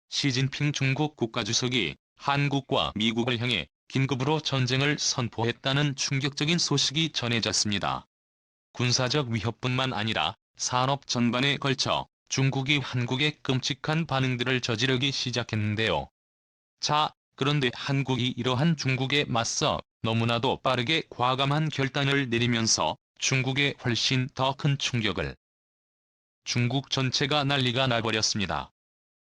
시진핑 중국 국가주석이 한국과 미국을 향해 긴급으로 전쟁을 선포했다는 충격적인 소식이 전해졌습니다. 군사적 위협뿐만 아니라 산업 전반에 걸쳐 중국이 한국에 끔찍한 반응들을 저지르기 시작했는데요. 자, 그런데 한국이 이러한 중국에 맞서 너무나도 빠르게 과감한 결단을 내리면서 중국에 훨씬 더 큰 충격을 중국 전체가 난리가 나버렸습니다.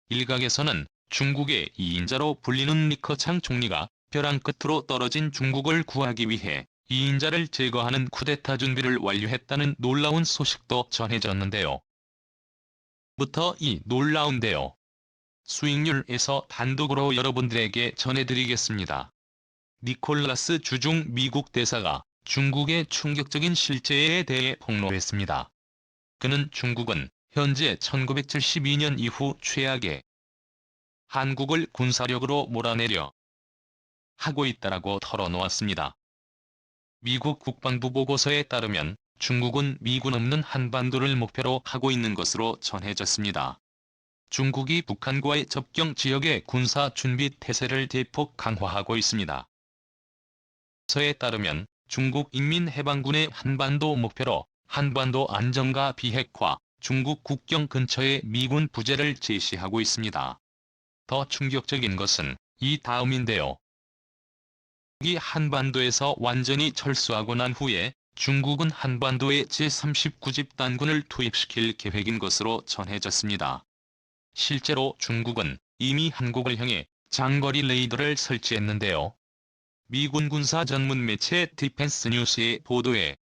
일각에서는 중국의 2인자로 불리는 리커창 총리가 벼랑 끝으로 떨어진 중국을 구하기 위해 2인자를 제거하는 쿠데타 준비를 완료했다는 놀라운 소식도 전해졌는데요. 부터 이 놀라운데요. 수익률에서 단독으로 여러분들에게 전해드리겠습니다. 니콜라스 주중 미국 대사가 중국의 충격적인 실체에 대해 폭로했습니다. 그는 중국은 현재 1972년 이후 최악의 한국을 군사력으로 몰아내려 하고 있다라고 털어놓았습니다. 미국 국방부 보고서에 따르면 중국은 미군 없는 한반도를 목표로 하고 있는 것으로 전해졌습니다. 중국이 북한과의 접경 지역의 군사 준비 태세를 대폭 강화하고 있습니다. 서에 따르면 중국 인민해방군의 한반도 목표로 한반도 안정과 비핵화, 중국 국경 근처에 미군 부재를 제시하고 있습니다. 더 충격적인 것은 이 다음인데요. 이 한반도에서 완전히 철수하고 난 후에 중국은 한반도에 제39집단군을 투입시킬 계획인 것으로 전해졌습니다. 실제로 중국은 이미 한국을 향해 장거리 레이더를 설치했는데요. 미군 군사 전문 매체 디펜스 뉴스의 보도에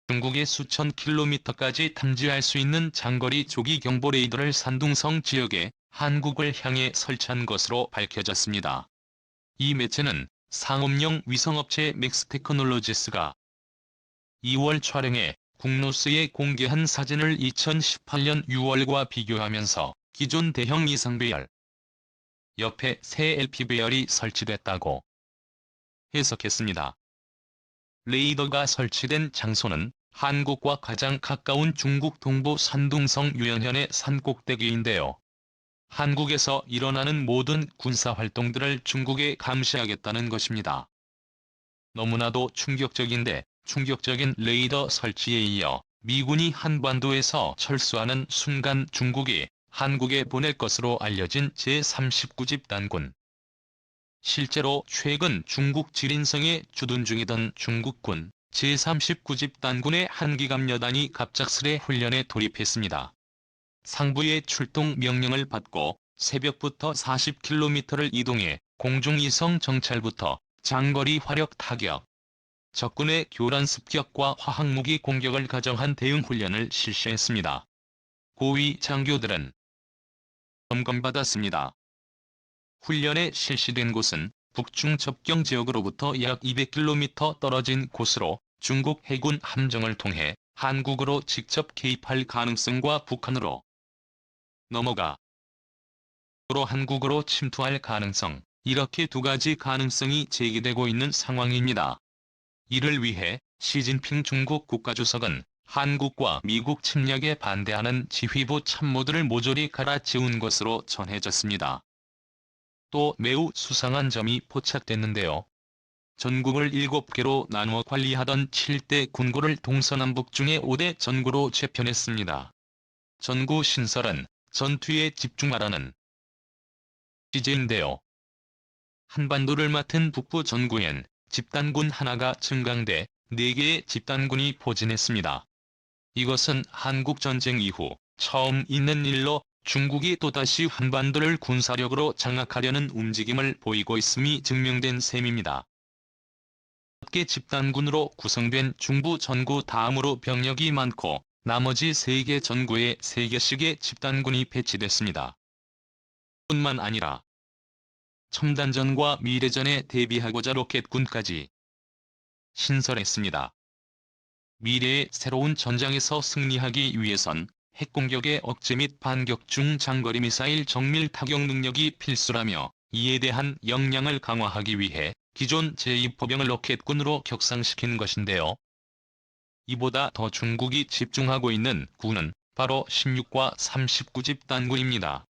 중국의 수천 킬로미터까지 탐지할 수 있는 장거리 조기 경보 레이더를 산둥성 지역에 한국을 향해 설치한 것으로 밝혀졌습니다. 이 매체는 상업용 위성업체 맥스테크놀로지스가 2월 촬영해 국노스에 공개한 사진을 2018년 6월과 비교하면서 기존 대형 이상 배열 옆에 새 LP 배열이 설치됐다고 해석했습니다. 레이더가 설치된 장소는 한국과 가장 가까운 중국 동부 산둥성 유연현의 산꼭대기인데요. 한국에서 일어나는 모든 군사활동들을 중국에 감시하겠다는 것입니다. 너무나도 충격적인데 충격적인 레이더 설치에 이어 미군이 한반도에서 철수하는 순간 중국이 한국에 보낼 것으로 알려진 제39집단군. 실제로 최근 중국 지린성에 주둔 중이던 중국군 제39집단군의 한기갑 여단이 갑작스레 훈련에 돌입했습니다. 상부의 출동 명령을 받고 새벽부터 40km를 이동해 공중위성 정찰부터 장거리 화력 타격, 적군의 교란 습격과 화학무기 공격을 가정한 대응 훈련을 실시했습니다. 고위 장교들은 점검받았습니다. 훈련에 실시된 곳은 북중 접경 지역으로부터 약 200km 떨어진 곳으로 중국 해군 함정을 통해 한국으로 직접 개입할 가능성과 북한으로 넘어가 한국으로 침투할 가능성, 이렇게 두 가지 가능성이 제기되고 있는 상황입니다. 이를 위해 시진핑 중국 국가주석은 한국과 미국 침략에 반대하는 지휘부 참모들을 모조리 갈아치운 것으로 전해졌습니다. 또 매우 수상한 점이 포착됐는데요. 전국을 7개로 나누어 관리하던 7대 군구를 동서남북 중에 5대 전구로 재편했습니다. 전구 신설은 전투에 집중하라는 취재인데요. 한반도를 맡은 북부 전구엔 집단군 하나가 증강돼 4개의 집단군이 포진했습니다. 이것은 한국전쟁 이후 처음 있는 일로 중국이 또다시 한반도를 군사력으로 장악하려는 움직임을 보이고 있음이 증명된 셈입니다. 5개 집단군으로 구성된 중부 전구 다음으로 병력이 많고 나머지 3개 전구에 3개씩의 집단군이 배치됐습니다. 뿐만 아니라 첨단전과 미래전에 대비하고자 로켓군까지 신설했습니다. 미래의 새로운 전장에서 승리하기 위해선 핵공격의 억제 및 반격 중 장거리 미사일 정밀 타격 능력이 필수라며 이에 대한 역량을 강화하기 위해 기존 제2포병을 로켓군으로 격상시킨 것인데요. 이보다 더 중국이 집중하고 있는 군은 바로 16과 39집단군입니다.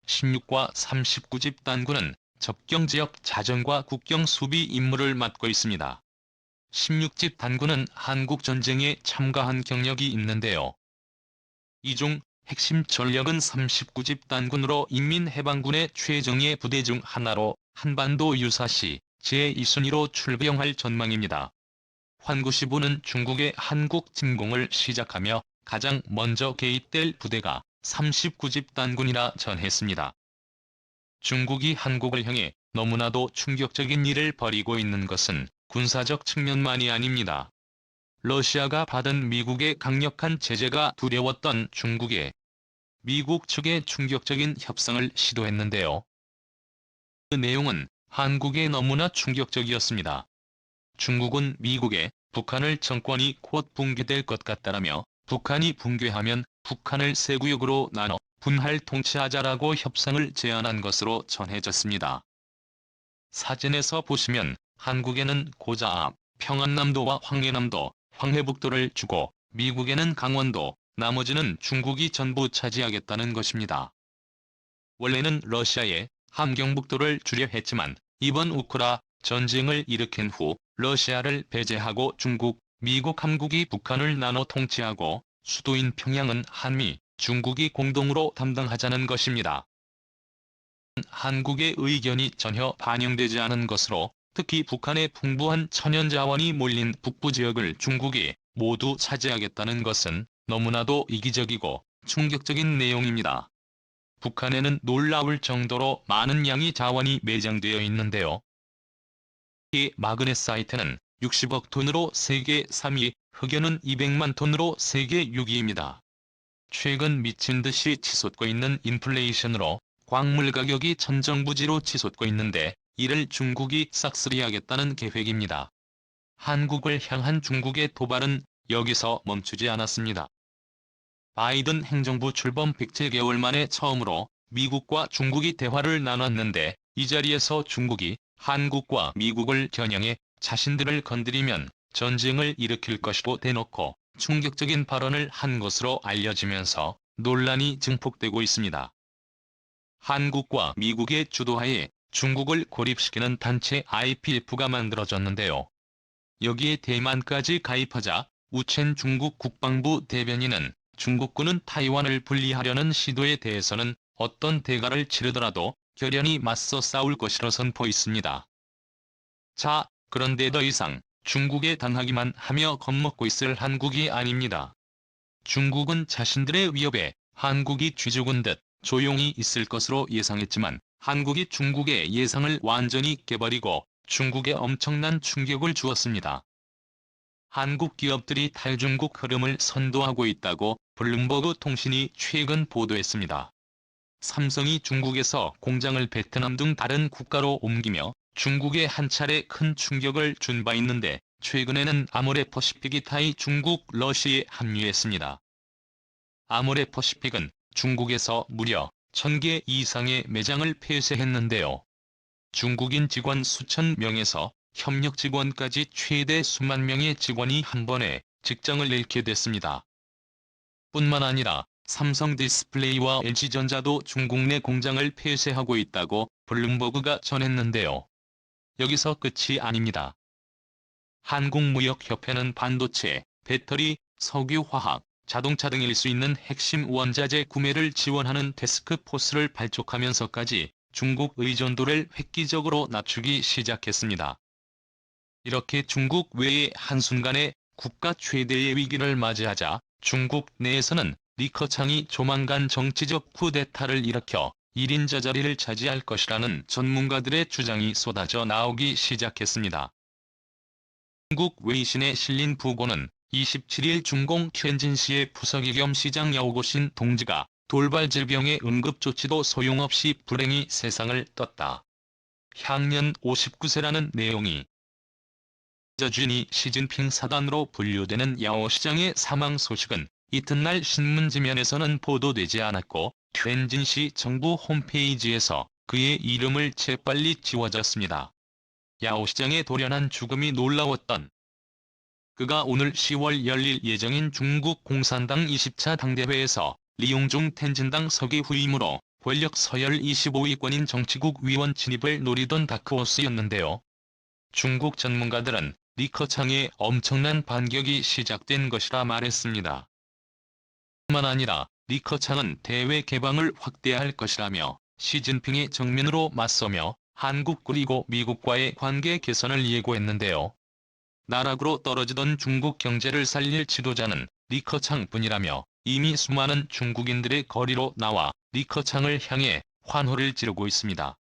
16과 39집 단군은 접경지역 자정과 국경 수비 임무를 맡고 있습니다. 16집 단군은 한국전쟁에 참가한 경력이 있는데요. 이 중 핵심 전력은 39집 단군으로 인민해방군의 최정예 부대 중 하나로 한반도 유사시 제2순위로 출병할 전망입니다. 환구시보는 중국의 한국 침공을 시작하며 가장 먼저 개입될 부대가 39집 단군이라 전했습니다. 중국이 한국을 향해 너무나도 충격적인 일을 벌이고 있는 것은 군사적 측면만이 아닙니다. 러시아가 받은 미국의 강력한 제재가 두려웠던 중국에 미국 측의 충격적인 협상을 시도했는데요. 그 내용은 한국에 너무나 충격적이었습니다. 중국은 미국에 북한을 정권이 곧 붕괴될 것 같다라며 북한이 붕괴하면 북한을 세 구역으로 나눠 분할 통치하자라고 협상을 제안한 것으로 전해졌습니다. 사진에서 보시면 한국에는 고자압, 평안남도와 황해남도, 황해북도를 주고 미국에는 강원도, 나머지는 중국이 전부 차지하겠다는 것입니다. 원래는 러시아에 함경북도를 주려 했지만 이번 우크라 전쟁을 일으킨 후 러시아를 배제하고 중국, 미국 함국이 북한을 나눠 통치하고 수도인 평양은 한미, 중국이 공동으로 담당하자는 것입니다. 한국의 의견이 전혀 반영되지 않은 것으로 특히 북한의 풍부한 천연자원이 몰린 북부 지역을 중국이 모두 차지하겠다는 것은 너무나도 이기적이고 충격적인 내용입니다. 북한에는 놀라울 정도로 많은 양의 자원이 매장되어 있는데요. 이 마그네사이트는 60억 톤으로 세계 3위, 흑연은 200만 톤으로 세계 6위입니다. 최근 미친 듯이 치솟고 있는 인플레이션으로 광물 가격이 천정부지로 치솟고 있는데 이를 중국이 싹쓸이하겠다는 계획입니다. 한국을 향한 중국의 도발은 여기서 멈추지 않았습니다. 바이든 행정부 출범 107개월 만에 처음으로 미국과 중국이 대화를 나눴는데 이 자리에서 중국이 한국과 미국을 겨냥해 자신들을 건드리면 전쟁을 일으킬 것이고 대놓고 충격적인 발언을 한 것으로 알려지면서 논란이 증폭되고 있습니다. 한국과 미국의 주도하에 중국을 고립시키는 단체 IPF가 만들어졌는데요. 여기에 대만까지 가입하자 우첸 중국 국방부 대변인은 중국군은 타이완을 분리하려는 시도에 대해서는 어떤 대가를 치르더라도 결연히 맞서 싸울 것이라 선포했습니다. 자, 그런데 더 이상 중국에 당하기만 하며 겁먹고 있을 한국이 아닙니다. 중국은 자신들의 위협에 한국이 쥐죽은 듯 조용히 있을 것으로 예상했지만 한국이 중국의 예상을 완전히 깨버리고 중국에 엄청난 충격을 주었습니다. 한국 기업들이 탈중국 흐름을 선도하고 있다고 블룸버그 통신이 최근 보도했습니다. 삼성이 중국에서 공장을 베트남 등 다른 국가로 옮기며 중국에 한 차례 큰 충격을 준 바 있는데 최근에는 아모레퍼시픽이 타이 중국 러시에 합류했습니다. 아모레퍼시픽은 중국에서 무려 1000개 이상의 매장을 폐쇄했는데요. 중국인 직원 수천 명에서 협력 직원까지 최대 수만 명의 직원이 한 번에 직장을 잃게 됐습니다. 뿐만 아니라 삼성 디스플레이와 LG전자도 중국 내 공장을 폐쇄하고 있다고 블룸버그가 전했는데요. 여기서 끝이 아닙니다. 한국무역협회는 반도체, 배터리, 석유화학, 자동차 등 일 수 있는 핵심 원자재 구매를 지원하는 태스크포스를 발족하면서까지 중국 의존도를 획기적으로 낮추기 시작했습니다. 이렇게 중국 외에 한순간에 국가 최대의 위기를 맞이하자 중국 내에서는 리커창이 조만간 정치적 쿠데타를 일으켜 1인자 자리를 차지할 것이라는 전문가들의 주장이 쏟아져 나오기 시작했습니다. 중국 웨이신에 실린 부고는 27일 중공 텐진시의 부서기 겸 시장 야오고신 동지가 돌발 질병의 응급조치도 소용없이 불행히 세상을 떴다. 향년 59세라는 내용이 저준이 시진핑 사단으로 분류되는 야오 시장의 사망 소식은 이튿날 신문지면에서는 보도되지 않았고 텐진시 정부 홈페이지에서 그의 이름을 재빨리 지워졌습니다. 야오 시장의 돌연한 죽음이 놀라웠던 그가 오늘 10월 열릴 예정인 중국 공산당 20차 당대회에서 리용중 텐진당 서기 후임으로 권력 서열 25위권인 정치국 위원 진입을 노리던 다크호스였는데요. 중국 전문가들은 리커창의 엄청난 반격이 시작된 것이라 말했습니다. 뿐만 아니라 리커창은 대외 개방을 확대할 것이라며 시진핑의 정면으로 맞서며 한국 그리고 미국과의 관계 개선을 예고했는데요. 나락으로 떨어지던 중국 경제를 살릴 지도자는 리커창뿐이라며 이미 수많은 중국인들의 거리로 나와 리커창을 향해 환호를 지르고 있습니다.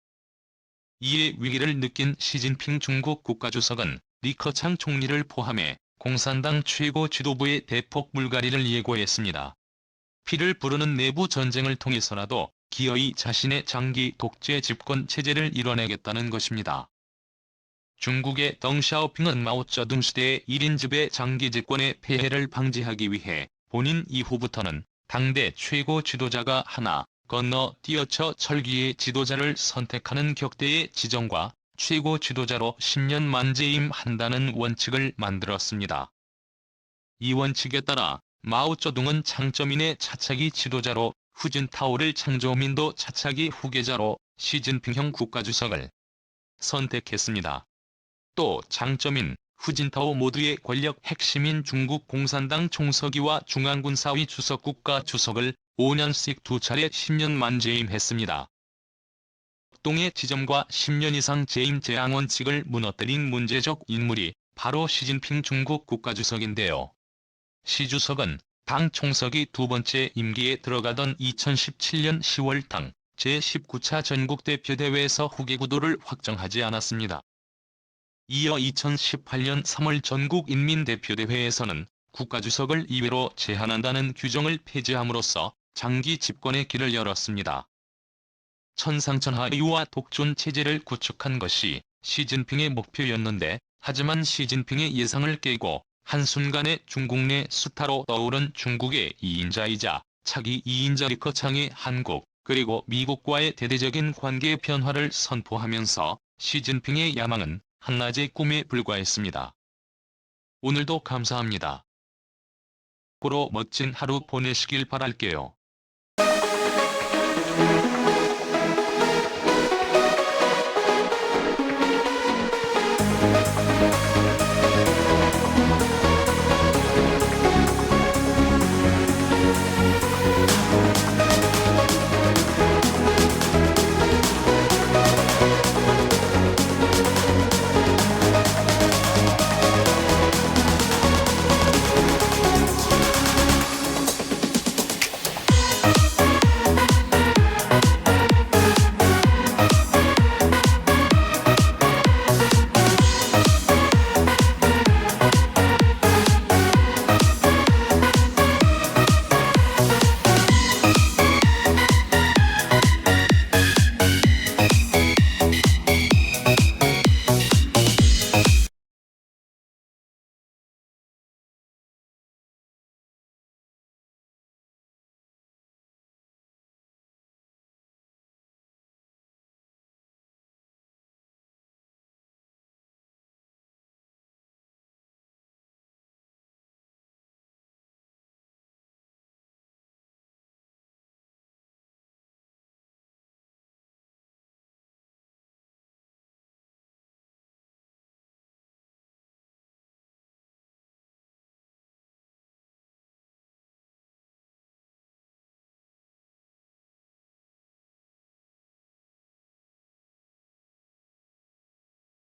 이에 위기를 느낀 시진핑 중국 국가주석은 리커창 총리를 포함해 공산당 최고 지도부의 대폭 물갈이를 예고했습니다. 피를 부르는 내부 전쟁을 통해서라도 기어이 자신의 장기 독재 집권 체제를 이뤄내겠다는 것입니다. 중국의 덩샤오핑은 마오쩌둥 시대의 1인 지배 장기 집권의 폐해를 방지하기 위해 본인 이후부터는 당대 최고 지도자가 하나 건너 뛰어쳐 철기의 지도자를 선택하는 격대의 지정과 최고 지도자로 10년 만재임한다는 원칙을 만들었습니다. 이 원칙에 따라 마오쩌둥은 창쩌민의 차차기 지도자로 후진타오를 창조민도 차차기 후계자로 시진핑형 국가주석을 선택했습니다. 또 장쩌민, 후진타오 모두의 권력 핵심인 중국 공산당 총서기와 중앙군사위 주석 국가주석을 5년씩 두 차례 10년 만재임했습니다. 동의 지점과 10년 이상 재임 제한 원칙을 무너뜨린 문제적 인물이 바로 시진핑 중국 국가주석인데요. 시 주석은 당 총서기 두 번째 임기에 들어가던 2017년 10월 당 제19차 전국대표대회에서 후계구도를 확정하지 않았습니다. 이어 2018년 3월 전국인민대표대회에서는 국가주석을 2회로 제한한다는 규정을 폐지함으로써 장기 집권의 길을 열었습니다. 천상천하의와 독존 체제를 구축한 것이 시진핑의 목표였는데, 하지만 시진핑의 예상을 깨고 한순간에 중국 내 스타로 떠오른 중국의 2인자이자 차기 2인자 리커창이 한국 그리고 미국과의 대대적인 관계 변화를 선포하면서 시진핑의 야망은 한낮의 꿈에 불과했습니다. 오늘도 감사합니다. 고로 멋진 하루 보내시길 바랄게요.